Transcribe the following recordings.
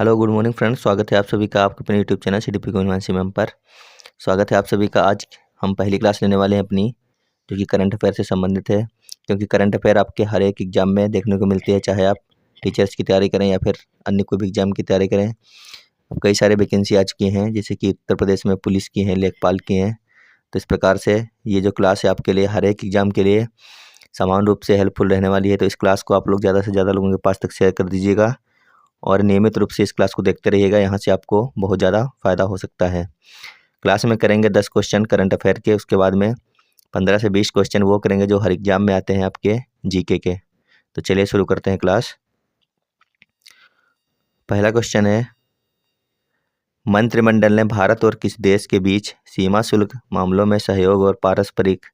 Hello good morning friends, स्वागत है आप सभी का आपके अपने यूट्यूब चैनल CDP कॉन्वेंसी मैम पर। स्वागत है आप सभी का। आज हम पहली क्लास लेने वाले हैं अपनी, जो कि करंट अफेयर से संबंधित है। क्योंकि करंट अफेयर आपके हर एक एग्जाम में देखने को मिलती है, चाहे आप टीचर्स की तैयारी करें या फिर अन्य कोई भी एग्जाम की तैयारी करें। अब कई सारे वैकेंसी आ चुकी हैं, जैसे कि उत्तर प्रदेश में पुलिस की हैं, लेखपाल की हैं। तो इस प्रकार से ये जो क्लास है आपके लिए हर एक एग्जाम के लिए समान रूप से हेल्पफुल रहने वाली है। तो इस क्लास को आप लोग ज़्यादा से ज़्यादा लोगों के पास तक शेयर कर दीजिएगा और नियमित रूप से इस क्लास को देखते रहिएगा। यहाँ से आपको बहुत ज़्यादा फ़ायदा हो सकता है। क्लास में करेंगे 10 क्वेश्चन करंट अफेयर के, उसके बाद में 15 से 20 क्वेश्चन वो करेंगे जो हर एग्जाम में आते हैं आपके जीके के। तो चलिए शुरू करते हैं क्लास। पहला क्वेश्चन है, मंत्रिमंडल ने भारत और किस देश के बीच सीमा शुल्क मामलों में सहयोग और पारस्परिक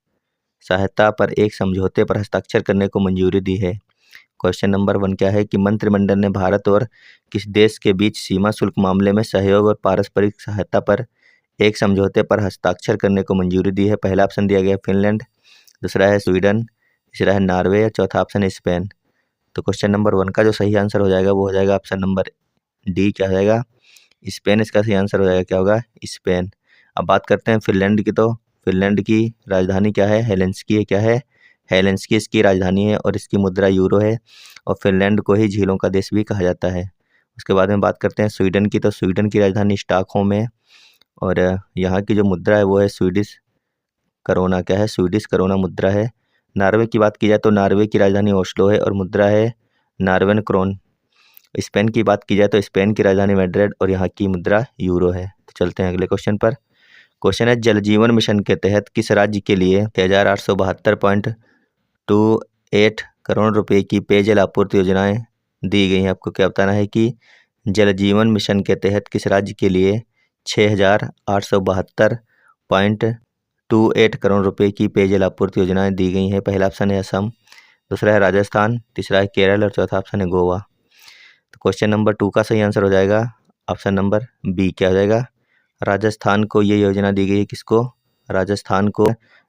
सहायता पर एक समझौते पर हस्ताक्षर करने को मंजूरी दी है। क्वेश्चन नंबर 1 क्या है कि मंत्रिमंडल ने भारत और किस देश के बीच सीमा शुल्क मामले में सहयोग और पारस्परिक सहायता पर एक समझौते पर हस्ताक्षर करने को मंजूरी दी है। पहला ऑप्शन दिया गया फिनलैंड, दूसरा है स्वीडन, तीसरा है नॉर्वे और चौथा ऑप्शन है स्पेन। तो क्वेश्चन नंबर 1 का जो सही आंसर हो जाएगा वो हो जाएगा ऑप्शन नंबर डी, क्या हो जाएगा स्पेन। इसका सही आंसर हो जाएगा क्या होगा स्पेन। अब बात करते हैं फिनलैंड की। तो फिनलैंड की राजधानी क्या है, हेलेंस्की है। क्या है हेलेंस्की इसकी राजधानी है और इसकी मुद्रा यूरो है। और फिनलैंड को ही झीलों का देश भी कहा जाता है। उसके बाद में बात करते हैं स्वीडन की। तो स्वीडन की राजधानी स्टॉकहोम है और यहाँ की जो मुद्रा है वो है स्वीडिश करोना। क्या है स्वीडिश करोना मुद्रा है। नॉर्वे की बात की जाए तो नॉर्वे की राजधानी ओस्लो है और मुद्रा है नॉर्वेन क्रोन। स्पेन की बात की जाए तो स्पेन की राजधानी मैड्रिड और यहाँ की मुद्रा यूरो है। तो चलते हैं अगले क्वेश्चन पर। क्वेश्चन है, जल जीवन मिशन के तहत किस राज्य के लिए 6,872.28 करोड़ रुपए की पेयजल आपूर्ति योजनाएं दी गई हैं। आपको क्या बताना है कि जल जीवन मिशन के तहत किस राज्य के लिए 6,872.28 करोड़ रुपए की पेयजल आपूर्ति योजनाएं दी गई हैं। पहला ऑप्शन है असम, दूसरा है राजस्थान, तीसरा है केरल और चौथा ऑप्शन है गोवा। तो क्वेश्चन नंबर 2 का सही आंसर हो जाएगा ऑप्शन नंबर बी, क्या हो जाएगा राजस्थान को ये योजना दी गई है। किसको, राजस्थान को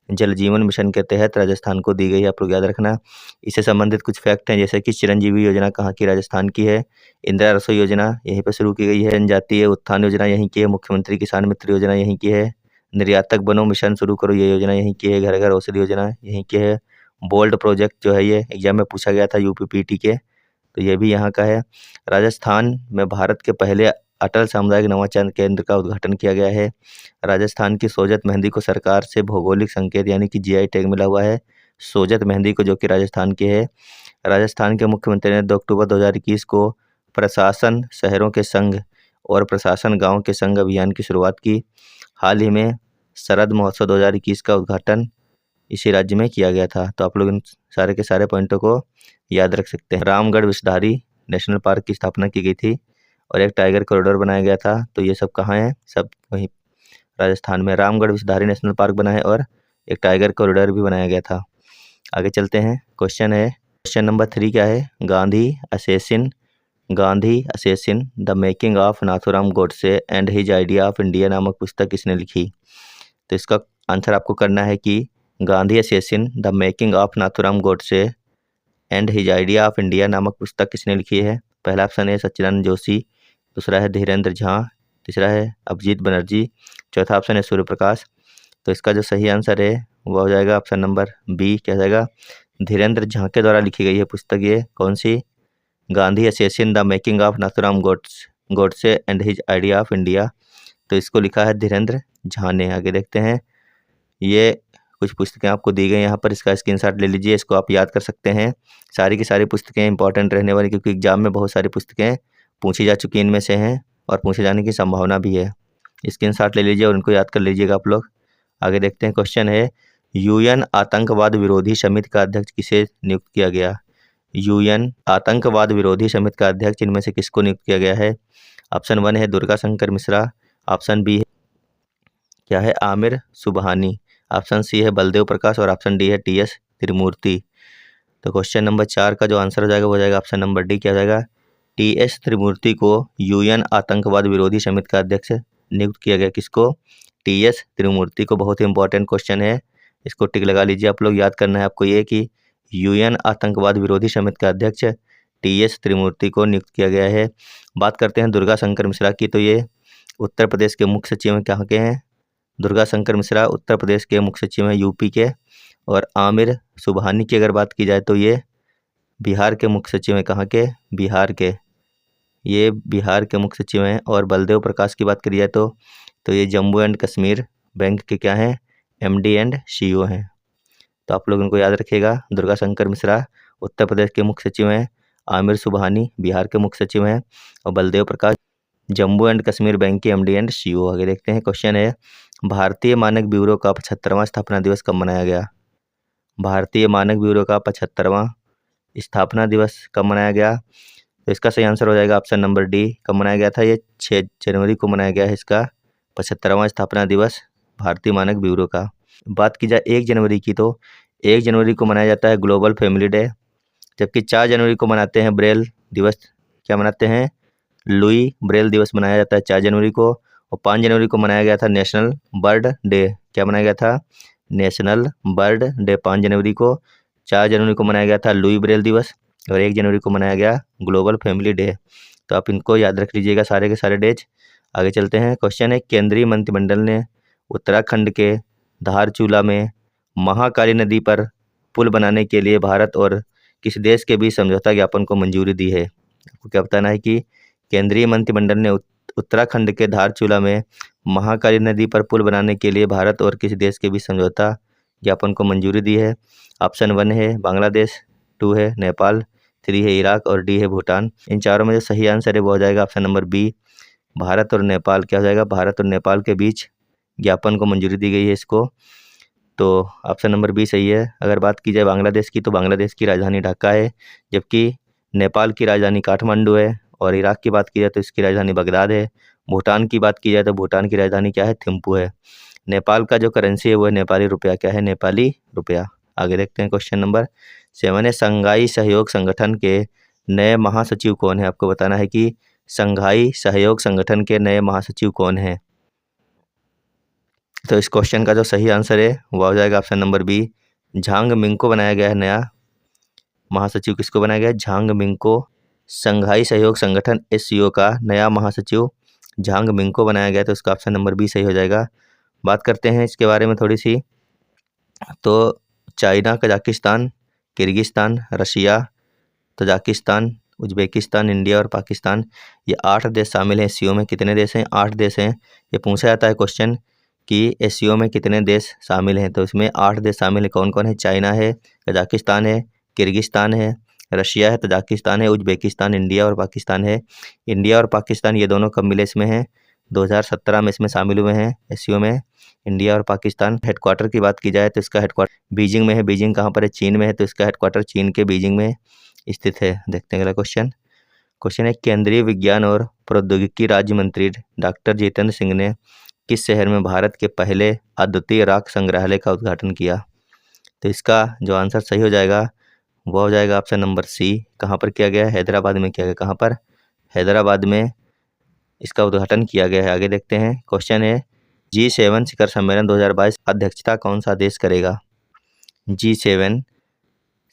जल जीवन मिशन के तहत राजस्थान को दी गई है। आप लोग याद रखना। इससे संबंधित कुछ फैक्ट हैं, जैसे कि चिरंजीवी योजना कहाँ की, राजस्थान की है। इंदिरा रसोई योजना यहीं पर शुरू की गई है। जनजातीय उत्थान योजना यहीं की है। मुख्यमंत्री किसान मित्र योजना यहीं की है। निर्यातक बनो मिशन शुरू करो ये योजना यहीं की है। घर घर औषधि योजना यहीं की है। बोल्ड प्रोजेक्ट जो है ये एग्जाम में पूछा गया था UPPT के, तो ये भी यहाँ का है। राजस्थान में भारत के पहले अटल सामुदायिक नवाचार केंद्र का उद्घाटन किया गया है। राजस्थान की सोजत मेहंदी को सरकार से भौगोलिक संकेत यानी कि GI टैग मिला हुआ है, सोजत मेहंदी को, जो कि राजस्थान की है। राजस्थान के मुख्यमंत्री ने 2 अक्टूबर 2021 को प्रशासन शहरों के संघ और प्रशासन गाँव के संघ अभियान की शुरुआत की। हाल ही में शरद महोत्सव 2021 का उद्घाटन इसी राज्य में किया गया था। तो आप लोग इन सारे के सारे पॉइंटों को याद रख सकते हैं। रामगढ़ विषधारी नेशनल पार्क की स्थापना की गई थी और एक टाइगर कॉरिडोर बनाया गया था। तो ये सब कहाँ है, सब वहीं राजस्थान में रामगढ़ विषधारी नेशनल पार्क बना है और एक टाइगर कॉरिडोर भी बनाया गया था। आगे चलते हैं। क्वेश्चन है, क्वेश्चन नंबर 3 क्या है, Gandhi assassin the making of Nathuram Godse and his idea of India नामक पुस्तक किसने लिखी। तो इसका आंसर आपको करना है कि Gandhi assassin the making of Nathuram Godse and his idea of India नामक पुस्तक किसने लिखी है। पहला ऑप्शन है सच्चिदानंद जोशी, दूसरा है धीरेन्द्र झा, तीसरा है अभिजीत बनर्जी, चौथा ऑप्शन है सूर्य प्रकाश। तो इसका जो सही आंसर है वह हो जाएगा ऑप्शन नंबर बी, क्या जाएगा धीरेन्द्र झा के द्वारा लिखी गई है पुस्तक। ये कौन सी, Gandhi assassin the making of Nathuram Godse and his idea of India. तो इसको लिखा है धीरेन्द्र झा ने। आगे देखते हैं। ये कुछ पुस्तकें आपको दी गई यहाँ पर, इसका स्क्रीनशॉट ले लीजिए, इसको आप याद कर सकते हैं। सारी की सारी पुस्तकें इंपॉर्टेंट रहने वाली, क्योंकि एग्जाम में बहुत सारी पुस्तकें पूछी जा चुकी इनमें से हैं और पूछे जाने की संभावना भी है। स्क्रीनशॉट ले लीजिए और इनको याद कर लीजिएगा आप लोग। आगे देखते हैं। क्वेश्चन है, UN आतंकवाद विरोधी समिति का अध्यक्ष किसे नियुक्त किया गया। UN आतंकवाद विरोधी समिति का अध्यक्ष इनमें से किसको नियुक्त किया गया है। ऑप्शन 1 है दुर्गा शंकर मिश्रा, ऑप्शन बी क्या है आमिर सुबहानी, ऑप्शन सी है बलदेव प्रकाश और ऑप्शन डी है TS त्रिमूर्ति। तो क्वेश्चन नंबर 4 का जो आंसर हो जाएगा वो हो जाएगा ऑप्शन नंबर डी, क्या हो जाएगा TS त्रिमूर्ति को UN आतंकवाद विरोधी समिति का अध्यक्ष नियुक्त किया गया। किसको, TS त्रिमूर्ति को। बहुत ही इंपॉर्टेंट क्वेश्चन है, इसको टिक लगा लीजिए। आप लोग याद करना है आपको ये कि UN आतंकवाद विरोधी समिति का अध्यक्ष TS त्रिमूर्ति को नियुक्त किया गया है। बात करते हैं दुर्गा शंकर मिश्रा की, तो ये उत्तर प्रदेश के मुख्य सचिव हैं, कहाँ के हैं? दुर्गा शंकर मिश्रा उत्तर प्रदेश के मुख्य सचिव हैं, यूपी के। और आमिर सुबहानी की अगर बात की जाए तो ये बिहार के मुख्य सचिव हैं, कहाँ के? बिहार के, ये बिहार के मुख्य सचिव हैं। और बलदेव प्रकाश की बात करी जाए तो ये जम्मू एंड कश्मीर बैंक के क्या हैं? MD एंड CEO हैं। तो आप लोग इनको याद रखिएगा। दुर्गा शंकर मिश्रा उत्तर प्रदेश के मुख्य सचिव हैं, आमिर सुबहानी बिहार के मुख्य सचिव हैं, और बलदेव प्रकाश जम्मू एंड कश्मीर बैंक के MD एंड CEO। आगे देखते हैं, क्वेश्चन है भारतीय मानक ब्यूरो का 75वां स्थापना दिवस कब मनाया गया? भारतीय मानक ब्यूरो का 75वां स्थापना दिवस कब मनाया गया? तो इसका सही आंसर हो जाएगा ऑप्शन नंबर डी। कब मनाया गया था? ये 6 जनवरी को मनाया गया है इसका 75वां स्थापना दिवस भारतीय मानक ब्यूरो का। बात की जाए 1 जनवरी की, तो 1 जनवरी को मनाया जाता है ग्लोबल फैमिली डे, जबकि 4 जनवरी को मनाते हैं ब्रेल दिवस। क्या मनाते हैं? लुई ब्रेल दिवस मनाया जाता है 4 जनवरी को। और 5 जनवरी को मनाया गया था नेशनल बर्ड डे। क्या मनाया गया था? नेशनल बर्ड डे 5 जनवरी को। 4 जनवरी को मनाया गया था लुई ब्रेल दिवस, और 1 जनवरी को मनाया गया ग्लोबल फैमिली डे। तो आप इनको याद रख लीजिएगा सारे के सारे डेज। आगे चलते हैं, क्वेश्चन है केंद्रीय मंत्रिमंडल ने उत्तराखंड के धारचूला में महाकाली नदी पर पुल बनाने के लिए भारत और किस देश के बीच समझौता ज्ञापन को मंजूरी दी है? आपको क्या बताना है कि केंद्रीय मंत्रिमंडल ने उत्तराखंड के धारचूला में महाकाली नदी पर पुल बनाने के लिए भारत और किस देश के बीच समझौता ज्ञापन को मंजूरी दी है? ऑप्शन 1 है बांग्लादेश, 2 है नेपाल, 3 है इराक और D है भूटान। इन चारों में जो सही आंसर है वो हो जाएगा ऑप्शन नंबर बी, भारत और नेपाल। क्या हो जाएगा? भारत और नेपाल के बीच ज्ञापन को मंजूरी दी गई है इसको। तो ऑप्शन नंबर बी सही है। अगर बात की जाए बांग्लादेश की, तो बांग्लादेश की राजधानी ढाका है, जबकि नेपाल की राजधानी काठमांडू है। और इराक की बात की जाए तो इसकी राजधानी बगदाद है। भूटान की बात की जाए तो भूटान की राजधानी क्या है? थिम्पू है। नेपाल का जो करेंसी है वो है नेपाली रुपया। क्या है? नेपाली रुपया। आगे देखते हैं, क्वेश्चन नंबर 7 है शंघाई सहयोग संगठन के नए महासचिव कौन है? आपको बताना है कि शंघाई सहयोग संगठन के नए महासचिव कौन है। तो इस क्वेश्चन का जो सही आंसर है वो हो जाएगा option number B, Zhang Ming को बनाया गया है नया महासचिव। किसको बनाया गया है? झांग मिंग को। शंघाई सहयोग संगठन SCO का नया महासचिव झांग मिंग को बनाया गया, तो इसका ऑप्शन नंबर बी सही हो जाएगा। बात करते हैं इसके बारे में थोड़ी सी, तो China, Kazakhstan, Kyrgyzstan, Russia, Tajikistan, Uzbekistan, India और पाकिस्तान, ये 8 देश शामिल हैं SCO में। कितने देश हैं? 8 देश हैं। ये पूछा जाता है क्वेश्चन कि SCO में कितने देश शामिल हैं, तो इसमें 8 देश शामिल हैं। कौन कौन है? चाइना है, कजाकिस्तान है, किर्गिस्तान है, रशिया है, तजाकिस्तान है, उज्बेकिस्तान, इंडिया और पाकिस्तान है। इंडिया और पाकिस्तान ये दोनों कब मिले इसमें हैं? 2017 में इसमें शामिल हुए हैं SCO में, इंडिया और पाकिस्तान। हेडक्वार्टर की बात की जाए तो इसका हेडक्वार्टर बीजिंग में है। बीजिंग कहाँ पर है? चीन में है, तो इसका हेडक्वार्टर चीन के बीजिंग में स्थित है। देखते हैं अगला क्वेश्चन। क्वेश्चन है केंद्रीय विज्ञान और प्रौद्योगिकी राज्य मंत्री डॉक्टर जितेंद्र सिंह ने किस शहर में भारत के पहले अद्वितीय राख संग्रहालय का उद्घाटन किया? तो इसका जो आंसर सही हो जाएगा वो हो जाएगा ऑप्शन नंबर सी। कहाँ पर किया गया है? हैदराबाद में किया गया। कहाँ पर? हैदराबाद में इसका उद्घाटन किया गया है। आगे देखते हैं, क्वेश्चन है G7 शिखर सम्मेलन 2022 अध्यक्षता कौन सा देश करेगा? G7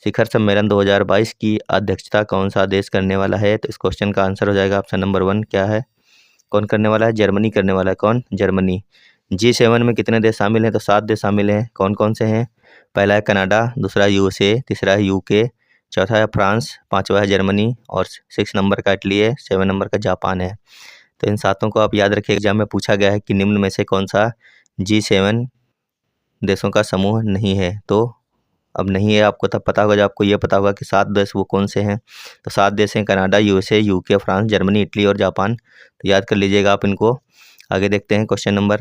शिखर सम्मेलन 2022 की अध्यक्षता कौन सा देश करने वाला है? तो इस क्वेश्चन का आंसर हो जाएगा ऑप्शन नंबर 1। क्या है? कौन करने वाला है? जर्मनी करने वाला है। कौन? जर्मनी। G7 में कितने देश शामिल हैं? तो 7 देश शामिल हैं। कौन कौन से हैं? पहला है कनाडा, दूसरा USA, तीसरा है UK, चौथा है फ्रांस, 5वां है जर्मनी और 6 नंबर का इटली है, 7 नंबर का जापान है। तो इन सातों को आप याद रखिए। एग्जाम में पूछा गया है कि निम्न में से कौन सा G7 देशों का समूह नहीं है। तो अब नहीं है आपको तब पता होगा जब आपको ये पता होगा कि 7 देश वो कौन से हैं। तो 7 देश हैं Canada, USA, UK, France, Germany, Italy और जापान। तो याद कर लीजिएगा आप इनको। आगे देखते हैं, क्वेश्चन नंबर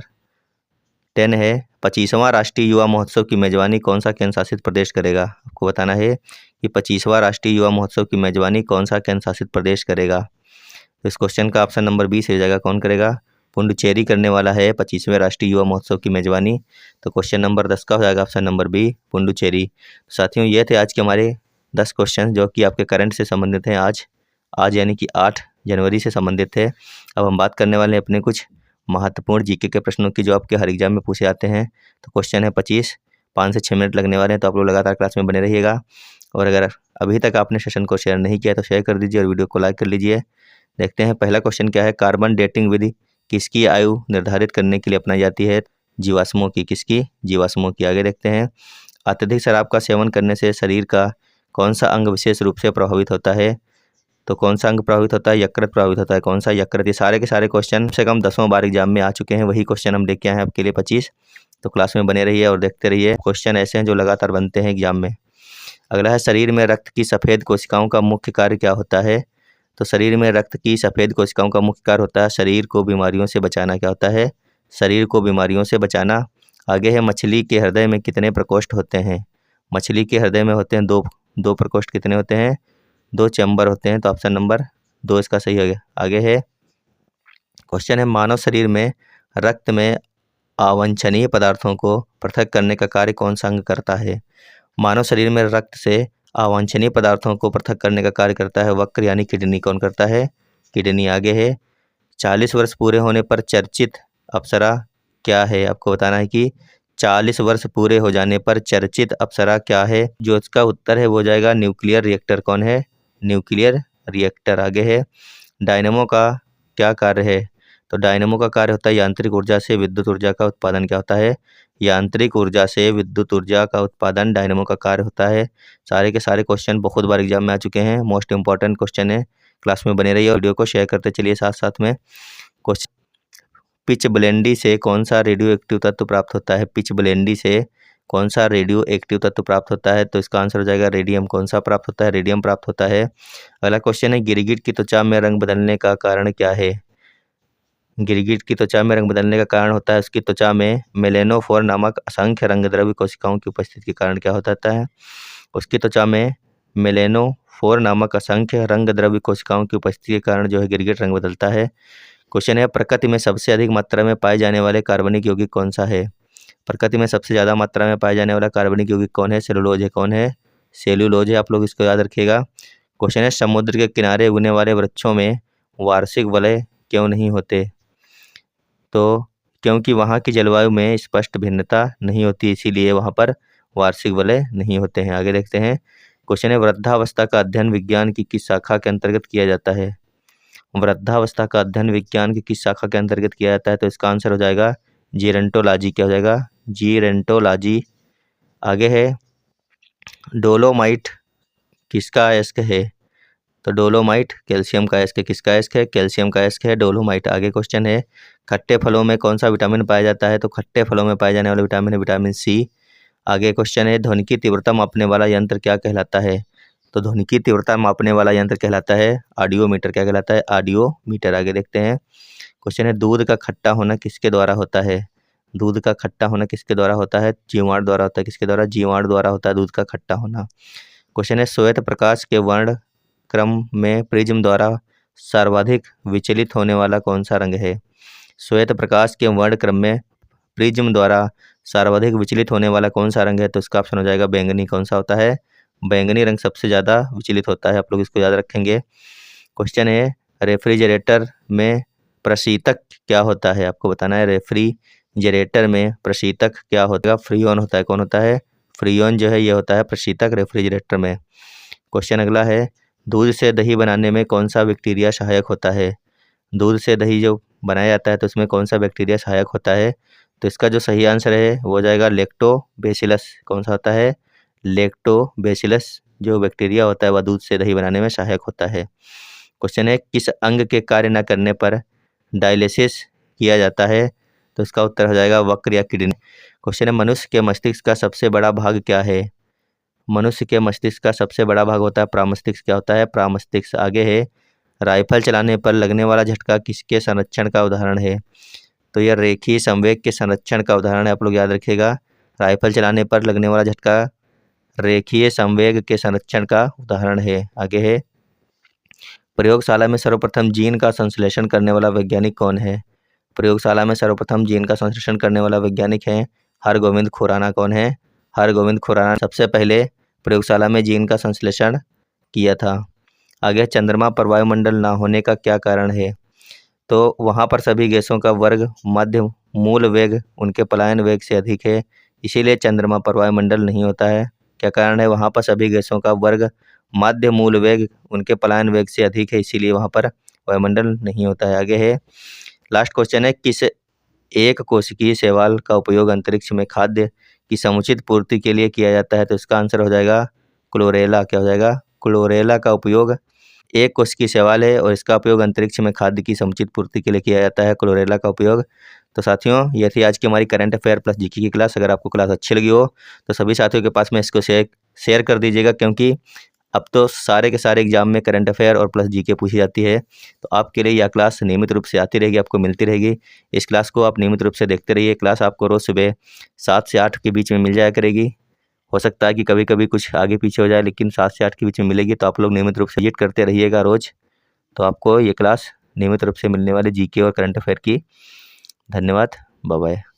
10 है 25वां राष्ट्रीय युवा महोत्सव की मेजबानी कौन सा केंद्र शासित प्रदेश करेगा? आपको बताना है कि 25वां राष्ट्रीय युवा महोत्सव की मेजबानी कौन सा केंद्र शासित प्रदेश करेगा। तो इस क्वेश्चन का ऑप्शन नंबर बी सही हो जाएगा। कौन करेगा? पुडुचेरी करने वाला है 25वें राष्ट्रीय युवा महोत्सव की मेजबानी। तो क्वेश्चन नंबर 10 का हो जाएगा ऑप्शन नंबर बी, पुडुचेरी। साथियों, ये थे आज के हमारे 10 क्वेश्चन जो कि आपके करंट से संबंधित हैं। आज यानी कि 8 जनवरी से संबंधित थे। अब हम बात करने वाले हैं अपने कुछ महत्वपूर्ण GK के प्रश्नों की जो आपके हर एग्जाम में पूछे जाते हैं। तो क्वेश्चन है 25 5 से 6 मिनट लगने वाले हैं, तो आप लोग लगातार क्लास में बने रहिएगा। और अगर अभी तक आपने सेशन को शेयर नहीं किया तो शेयर कर दीजिए और वीडियो को लाइक कर लीजिए। देखते हैं पहला क्वेश्चन क्या है। कार्बन डेटिंग विधि किसकी आयु निर्धारित करने के लिए अपनाई जाती है? जीवाश्मों की। किसकी? जीवाश्मों की। आगे देखते हैं। अत्यधिक शराब का सेवन करने से शरीर का कौन सा अंग विशेष रूप से प्रभावित होता है? तो कौन सा अंग प्रभावित होता है? यकृत प्रभावित होता है। कौन सा? यकृत। ये सारे के सारे क्वेश्चन से कम 10वां बार एग्जाम में आ चुके हैं, वही क्वेश्चन हम लेके आए हैं आपके लिए 25। तो क्लास में बने रहिए और देखते रहिए। क्वेश्चन ऐसे हैं जो लगातार बनते हैं एग्जाम में। अगला है, शरीर में रक्त की सफ़ेद कोशिकाओं का मुख्य कार्य क्या होता है? तो शरीर में रक्त की सफ़ेद कोशिकाओं का मुख्य कार्य होता है शरीर को बीमारियों से बचाना। क्या होता है? शरीर को बीमारियों से बचाना। आगे है, मछली के हृदय में कितने प्रकोष्ठ होते हैं? मछली के हृदय में होते हैं दो प्रकोष्ठ। कितने होते हैं? 2 चैम्बर होते हैं। तो ऑप्शन नंबर 2 इसका सही हो गया। आगे है, क्वेश्चन है, मानव शरीर में रक्त में अवांछनीय पदार्थों को पृथक करने का कार्य कौन सा अंग करता है? मानव शरीर में रक्त से अवांछनीय पदार्थों को पृथक करने का कार्य करता है वक्र यानी किडनी। कौन करता है? किडनी। आगे है, 40 वर्ष पूरे होने पर चर्चित अप्सरा क्या है? आपको बताना है कि 40 वर्ष पूरे हो जाने पर चर्चित अप्सरा क्या है? जो इसका उत्तर है वो हो जाएगा न्यूक्लियर रिएक्टर। कौन है? Nuclear reactor. आगे है, डायनेमो का क्या कार्य है? तो डायनेमो का कार्य होता है यांत्रिक ऊर्जा से विद्युत ऊर्जा का उत्पादन। क्या होता है? यांत्रिक ऊर्जा से विद्युत ऊर्जा का उत्पादन डायनेमो का कार्य होता है। सारे के सारे क्वेश्चन बहुत बार एग्जाम में आ चुके हैं, मोस्ट इंपॉर्टेंट क्वेश्चन है। क्लास में बने रहिए और वीडियो को शेयर करते चलिए साथ साथ में। क्वेश्चन, पिच ब्लेंडी से कौन सा रेडियो एक्टिव तत्व प्राप्त होता है? पिच ब्लेंडी से कौन सा रेडियो एक्टिव तत्व प्राप्त होता है? तो इसका आंसर हो जाएगा रेडियम। कौन सा प्राप्त होता है? रेडियम प्राप्त होता है। अगला क्वेश्चन है, गिरगिट की त्वचा में रंग बदलने का कारण क्या है? गिरगिट की त्वचा में रंग बदलने का कारण होता है उसकी त्वचा में मेलेनोफोर नामक असंख्य रंगद्रव्य कोशिकाओं की उपस्थिति के कारण। क्या होता है? उसकी त्वचा में मेलेनोफोर नामक असंख्य रंगद्रव्य कोशिकाओं की उपस्थिति के कारण जो है गिरगिट रंग बदलता है। क्वेश्चन है, प्रकृति में सबसे अधिक मात्रा में पाए जाने वाले कार्बनिक यौगिक कौन सा है? प्रकृति में सबसे ज़्यादा मात्रा में पाए जाने वाला कार्बनिक यौगिक कौन है? सेलुलोज है। कौन है? सेलुलोज है। आप लोग इसको याद रखिएगा। क्वेश्चन है, समुद्र के किनारे उगने वाले वृक्षों में वार्षिक वलय क्यों नहीं होते? तो क्योंकि वहाँ की जलवायु में स्पष्ट भिन्नता नहीं होती, इसीलिए वहाँ पर वार्षिक वलय नहीं होते हैं। आगे देखते हैं। क्वेश्चन है, वृद्धावस्था का अध्ययन विज्ञान की किस शाखा के अंतर्गत किया जाता है? वृद्धावस्था का अध्ययन विज्ञान की किस शाखा के अंतर्गत किया जाता है? तो इसका आंसर हो जाएगा जीरेंटोलॉजी। क्या हो जाएगा? जीरेंटोलॉजी। आगे है, डोलोमाइट किसका अयस्क है? तो डोलोमाइट कैल्शियम का अयस्क है। किसका अयस्क है? कैल्शियम का अयस्क है डोलोमाइट। आगे क्वेश्चन है, खट्टे फलों में कौन सा विटामिन पाया जाता है? तो खट्टे फलों में पाए जाने वाला विटामिन है विटामिन सी। आगे क्वेश्चन है, ध्वनि की तीव्रता मापने वाला यंत्र क्या कहलाता है? तो ध्वनि की तीव्रता मापने वाला यंत्र कहलाता है ऑडियोमीटर। क्या कहलाता है? ऑडियोमीटर। आगे देखते हैं। क्वेश्चन है, दूध का खट्टा होना किसके द्वारा होता है? दूध का खट्टा होना किसके द्वारा होता है? जीवाणु द्वारा होता है। किसके द्वारा? जीवाणु द्वारा होता है दूध का खट्टा होना। क्वेश्चन है, श्वेत प्रकाश के वर्ण क्रम में प्रिज्म द्वारा सर्वाधिक विचलित होने वाला कौन सा रंग है? श्वेत प्रकाश के वर्ण क्रम में प्रिज्म द्वारा सर्वाधिक विचलित होने वाला कौन सा रंग है? तो इसका ऑप्शन हो जाएगा बैंगनी। कौन सा होता है? बैंगनी रंग सबसे ज़्यादा विचलित होता है। आप लोग इसको याद रखेंगे। क्वेश्चन है, रेफ्रिजरेटर में प्रशीतक क्या होता है? आपको बताना है रेफ्रिजरेटर में प्रशीतक क्या होता है? फ्रीऑन होता है। कौन होता है? फ्रीऑन जो है ये होता है प्रशीतक रेफ्रिजरेटर में। क्वेश्चन अगला है, दूध से दही बनाने में कौन सा बैक्टीरिया सहायक होता है? दूध से दही जो बनाया जाता है तो उसमें कौन सा बैक्टीरिया सहायक होता है? तो इसका जो सही आंसर है वो हो जाएगा लैक्टोबैसिलस। कौन सा होता है? लैक्टोबैसिलस जो बैक्टीरिया होता है वह दूध से दही बनाने में सहायक होता है। क्वेश्चन है, किस अंग के कार्य न करने पर डायलिसिस किया जाता है? तो इसका उत्तर हो जाएगा वक्र या किडनी। क्वेश्चन है, मनुष्य के मस्तिष्क का सबसे बड़ा भाग क्या है? मनुष्य के मस्तिष्क का सबसे बड़ा भाग होता है प्रामस्तिष्क। क्या होता है? प्रामस्तिष्क। आगे है, राइफल चलाने पर लगने वाला झटका किसके संरक्षण का उदाहरण है? तो यह रेखीय संवेग के संरक्षण का उदाहरण है। आप लोग याद रखिएगा, राइफल चलाने पर लगने वाला झटका रेखीय संवेग के संरक्षण का उदाहरण है। आगे है, प्रयोगशाला में सर्वप्रथम जीन का संश्लेषण करने वाला वैज्ञानिक कौन है? प्रयोगशाला में सर्वप्रथम जीन का संश्लेषण करने वाला वैज्ञानिक है हरगोविंद खुराना। कौन है? हरगोविंद खुराना सबसे पहले प्रयोगशाला में जीन का संश्लेषण किया था। आगे, चंद्रमा पर वायुमंडल ना होने का क्या कारण है? तो वहाँ पर सभी गैसों का वर्ग मध्य मूल वेग उनके पलायन वेग से अधिक है, इसीलिए चंद्रमा पर वायुमंडल नहीं होता है। क्या कारण है? वहाँ पर सभी गैसों का वर्ग माध्य मूल वेग उनके पलायन वेग से अधिक है, इसीलिए वहाँ पर वायुमंडल नहीं होता है। आगे है लास्ट क्वेश्चन है, किस एक कोशिकीय शैवाल का उपयोग अंतरिक्ष में खाद्य की समुचित पूर्ति के लिए किया जाता है? तो इसका आंसर हो जाएगा क्लोरेला। क्या हो जाएगा? क्लोरेला का उपयोग, एक कोशिकीय शैवाल है और इसका उपयोग अंतरिक्ष में खाद्य की समुचित पूर्ति के लिए किया जाता है, क्लोरेला का उपयोग। तो साथियों, ये थी आज की हमारी करंट अफेयर प्लस जीके की क्लास। अगर आपको क्लास अच्छी लगी हो तो सभी साथियों के पास में इसको शेयर कर दीजिएगा, क्योंकि अब तो सारे के सारे एग्जाम में करंट अफेयर और प्लस जीके पूछी जाती है। तो आपके लिए यह क्लास नियमित रूप से आती रहेगी, आपको मिलती रहेगी। इस क्लास को आप नियमित रूप से देखते रहिए। क्लास आपको रोज़ सुबह 7 से 8 के बीच में मिल जाया करेगी। हो सकता है कि कभी कभी कुछ आगे पीछे हो जाए, लेकिन 7 से 8 के बीच में मिलेगी। तो आप लोग नियमित रूप से विजिट करते रहिएगा रोज़, तो आपको ये क्लास नियमित रूप से मिलने वाली जीके और करंट अफेयर की। धन्यवाद, बाय बाय।